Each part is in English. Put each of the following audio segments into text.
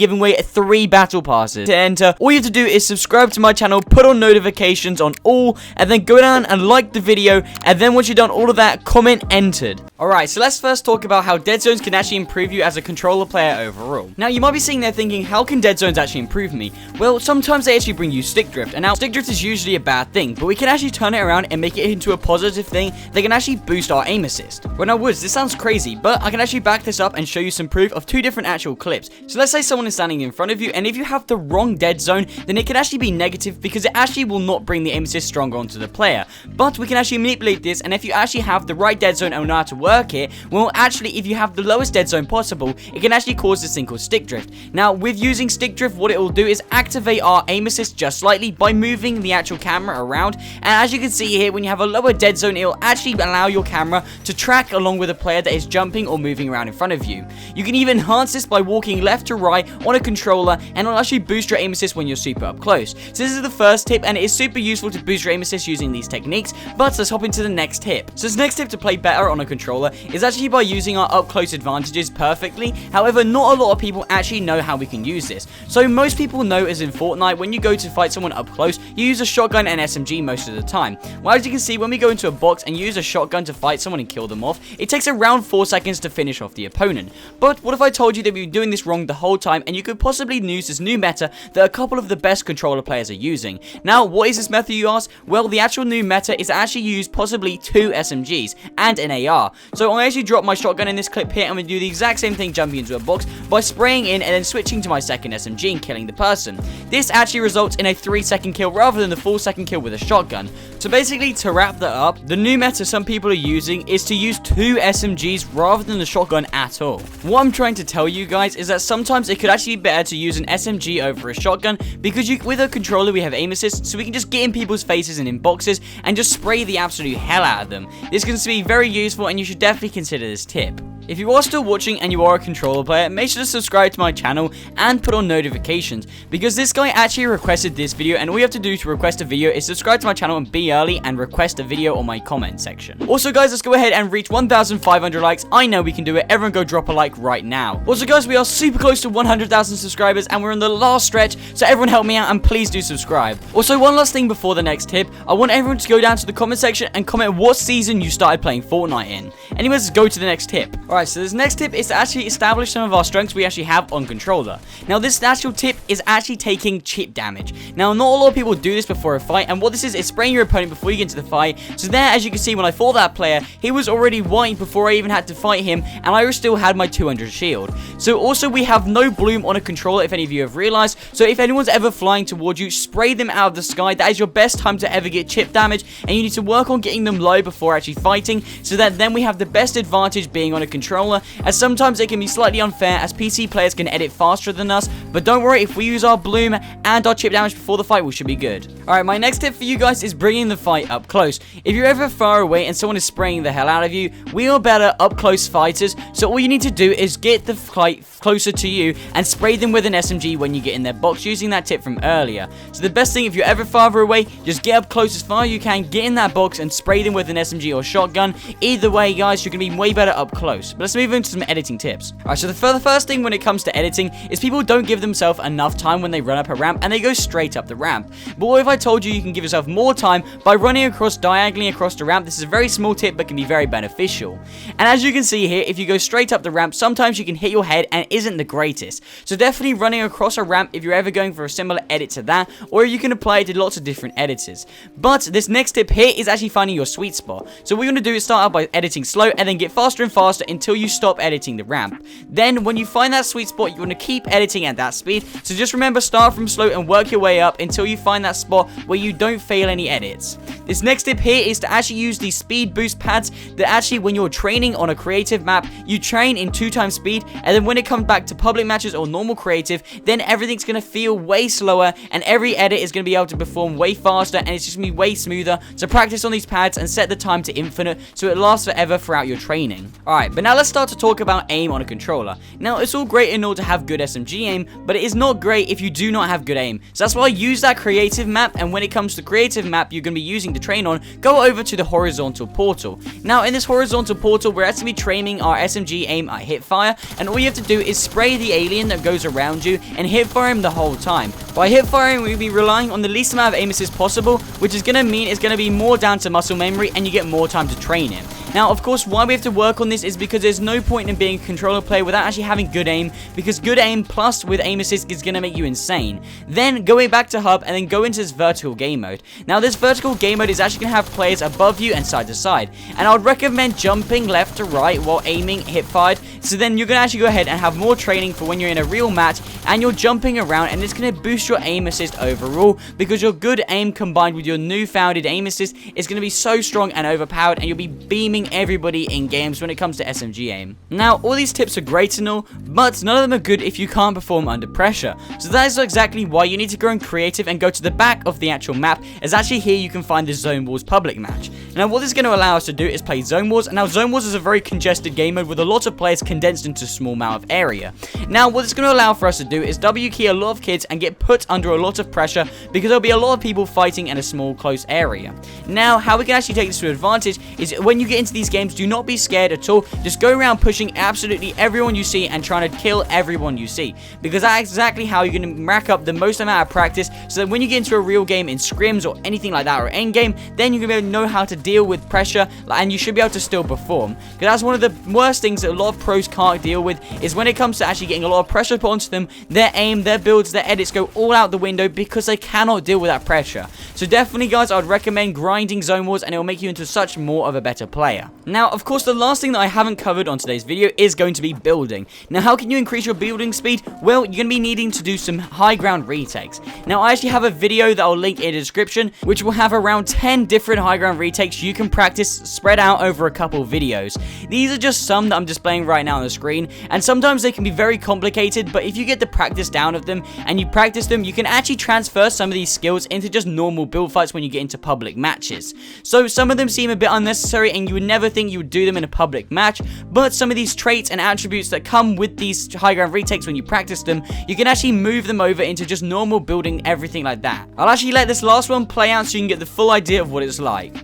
giving away 3 battle passes. To enter, all you have to do is subscribe to my channel, put on notifications on all, and then go down and like the video, and then once you've done all of that, comment entered. Alright, so let's first talk about how dead zones can actually improve you as a controller player overall. Now, you might be sitting there thinking, how can dead zones actually improve me? Well, sometimes they actually bring you stick drift, and now stick drift is usually a bad thing, but we can actually turn it around and make it into a positive thing that can actually boost our aim assist. Well, now Woods, this sounds crazy, but I can actually back this up and show you some proof of 2 different actual clips. So let's say someone is standing in front of you, and if you have the wrong dead zone, then it can actually be negative because it actually will not bring the aim assist stronger onto the player. But we can actually manipulate this, and if you actually have the right dead zone and know how to work it, well, actually, if you have the lowest dead zone possible, it can actually cause this thing called stick drift. Now, with using stick drift, what it will do is activate our aim assist just slightly by moving the actual camera around, and as you can see here, when you have a lower dead zone, it will actually allow your camera to track along with a player that is jumping or moving around in front of you. You can even enhance this by walking left to right on a controller, and it'll actually boost your aim assist when you're super up close. So this is the first tip, and it is super useful to boost your aim assist using these techniques, but let's hop into the next tip. So this next tip to play better on a controller is actually by using our up close advantages perfectly. However, not a lot of people actually know how we can use this. So most people know as in Fortnite, when you go to fight someone up close, you use a shotgun and SMG most of the time. Well, as you can see, when we go into a box and use a shotgun to fight someone and kill them off, it takes around 4 seconds to finish off the opponent. But what if I told you that we've been doing this wrong the whole time, and you could possibly use this new meta that a couple of the best controller players are using? Now, what is this method, you ask? Well, the actual new meta is actually use possibly 2 SMGs and an AR. So I actually dropped my shotgun in this clip here, and we do the exact same thing jumping into a box by spraying in and then switching to my second SMG and killing the person. This actually results in a 3-second kill rather than the 4-second kill with a shotgun. So basically, to wrap that up, the new meta some people are using is to use 2 SMGs rather than the shotgun at all. What I'm trying to tell you guys is that sometimes it could actually be better to use an SMG over a shotgun, because with a controller we have aim assist, so we can just get in people's faces and in boxes and just spray the absolute hell out of them. This can be very useful, and you should definitely consider this tip. If you are still watching and you are a controller player, make sure to subscribe to my channel and put on notifications, because this guy actually requested this video, and all you have to do to request a video is subscribe to my channel and be early and request a video on my comment section. Also guys, let's go ahead and reach 1,500 likes. I know we can do it. Everyone go drop a like right now. Also guys, we are super close to 100,000 subscribers, and we're in the last stretch, so everyone help me out and please do subscribe. Also, one last thing before the next tip, I want everyone to go down to the comment section and comment what season you started playing Fortnite in. Anyways, let's go to the next tip. Alright, so this next tip is to actually establish some of our strengths we actually have on controller. Now, this actual tip is actually taking chip damage. Now, not a lot of people do this before a fight, and what this is spraying your opponent before you get into the fight. So there, as you can see, when I fought that player, he was already white before I even had to fight him, and I still had my 200 shield. So also, we have no bloom on a controller, if any of you have realized. So if anyone's ever flying towards you, spray them out of the sky. That is your best time to ever get chip damage, and you need to work on getting them low before actually fighting, so that then we have the best advantage being on a controller, as sometimes it can be slightly unfair as PC players can edit faster than us, but don't worry, if we use our bloom and our chip damage before the fight, we should be good. Alright, my next tip for you guys is bringing the fight up close. If you're ever far away and someone is spraying the hell out of you, we are better up close fighters, so all you need to do is get the fight closer to you and spray them with an SMG when you get in their box, using that tip from earlier. So the best thing, if you're ever farther away, just get up close as far as you can, get in that box and spray them with an SMG or shotgun. Either way guys, you're going to be way better up close. But let's move into some editing tips. Alright, so the first thing when it comes to editing is people don't give themselves enough time when they run up a ramp, and they go straight up the ramp. But what if I told you can give yourself more time by running diagonally across the ramp? This is a very small tip but can be very beneficial. And as you can see here, if you go straight up the ramp, sometimes you can hit your head and it isn't the greatest. So definitely running across a ramp if you're ever going for a similar edit to that, or you can apply it to lots of different editors. But this next tip here is actually finding your sweet spot. So what you're going to do is start out by editing slow and then get faster and faster until you stop editing the ramp. Then when you find that sweet spot, you want to keep editing at that speed. So just remember, start from slow and work your way up until you find that spot where you don't fail any edits. This next tip here is to actually use these speed boost pads that actually, when you're training on a creative map, you train in 2x speed, and then when it comes back to public matches or normal creative, then everything's going to feel way slower and every edit is going to be able to perform way faster, and it's just going to be way smoother. So practice on these pads and set the time to infinite so it lasts forever throughout your training. Alright, but now Now let's start to talk about aim on a controller. Now it's all great and all to have good SMG aim, but it is not great if you do not have good aim. So that's why I use that creative map, and when it comes to creative map you're going to be using to train on, go over to the horizontal portal. Now in this horizontal portal we're actually training our SMG aim at hip fire, and all you have to do is spray the alien that goes around you and hip fire him the whole time. By hip firing we'll be relying on the least amount of aim assist possible, which is going to mean it's going to be more down to muscle memory and you get more time to train him. Now, of course, why we have to work on this is because there's no point in being a controller player without actually having good aim, because good aim plus with aim assist is going to make you insane. Then, going back to hub and then go into this vertical game mode. Now, this vertical game mode is actually going to have players above you and side to side, and I would recommend jumping left to right while aiming hip fired, so then you're going to actually go ahead and have more training for when you're in a real match and you're jumping around, and it's going to boost your aim assist overall, because your good aim combined with your newfounded aim assist is going to be so strong and overpowered, and you'll be beaming everybody in games when it comes to SMG aim. Now, all these tips are great and all, but none of them are good if you can't perform under pressure. So that is exactly why you need to go in creative and go to the back of the actual map, as actually here you can find the Zone Wars public match. Now, what this is going to allow us to do is play Zone Wars. Now, Zone Wars is a very congested game mode with a lot of players condensed into a small amount of area. Now, what it's going to allow for us to do is W key a lot of kids and get put under a lot of pressure, because there'll be a lot of people fighting in a small close area. Now, how we can actually take this to advantage is when you get into these games, do not be scared at all. Just go around pushing absolutely everyone you see and trying to kill everyone you see, because that's exactly how you're going to rack up the most amount of practice, so that when you get into a real game in scrims or anything like that, or end game, then you're going to be able to know how to deal with pressure, and you should be able to still perform. Because that's one of the worst things that a lot of pros can't deal with, is when it comes to actually getting a lot of pressure put onto them, their aim, their builds, their edits go all out the window because they cannot deal with that pressure. So definitely guys, I would recommend grinding Zone Wars, and it will make you into such more of a better player. Now, of course, the last thing that I haven't covered on today's video is going to be building. Now, how can you increase your building speed? Well, you're going to be needing to do some high ground retakes. Now, I actually have a video that I'll link in the description, which will have around 10 different high ground retakes you can practice spread out over a couple videos. These are just some that I'm displaying right now on the screen, and sometimes they can be very complicated, but if you get the practice down of them and you practice them, you can actually transfer some of these skills into just normal build fights when you get into public matches. So some of them seem a bit unnecessary and you would never think you would do them in a public match, but some of these traits and attributes that come with these high ground retakes when you practice them, you can actually move them over into just normal building, everything like that. I'll actually let this last one play out so you can get the full idea of what it's like.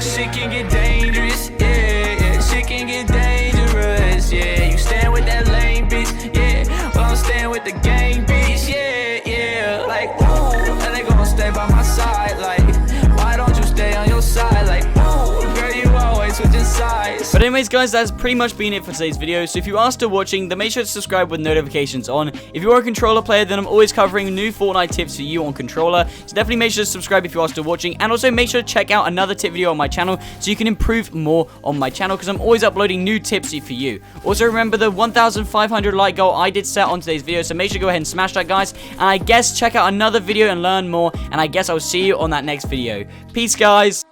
Shit can get dangerous, yeah, shit can get dangerous, yeah, you stand with that lame bitch, yeah, well I'm staying with the gang bitch, yeah, like, ooh, and they gonna stay by my side, like, why don't you stay on your side, like, ooh, girl, you always switching sides. But anyways guys, that's pretty much been it for today's video, so if you are still watching, then make sure to subscribe with notifications on. If you are a controller player, then I'm always covering new Fortnite tips for you on controller, so definitely make sure to subscribe if you are still watching, and also make sure to check out another tip video on my channel so you can improve more on my channel, because I'm always uploading new tips for you. Also remember the 1,500 like goal I did set on today's video, so make sure to go ahead and smash that guys, and I guess check out another video and learn more, and I guess I'll see you on that next video. Peace guys!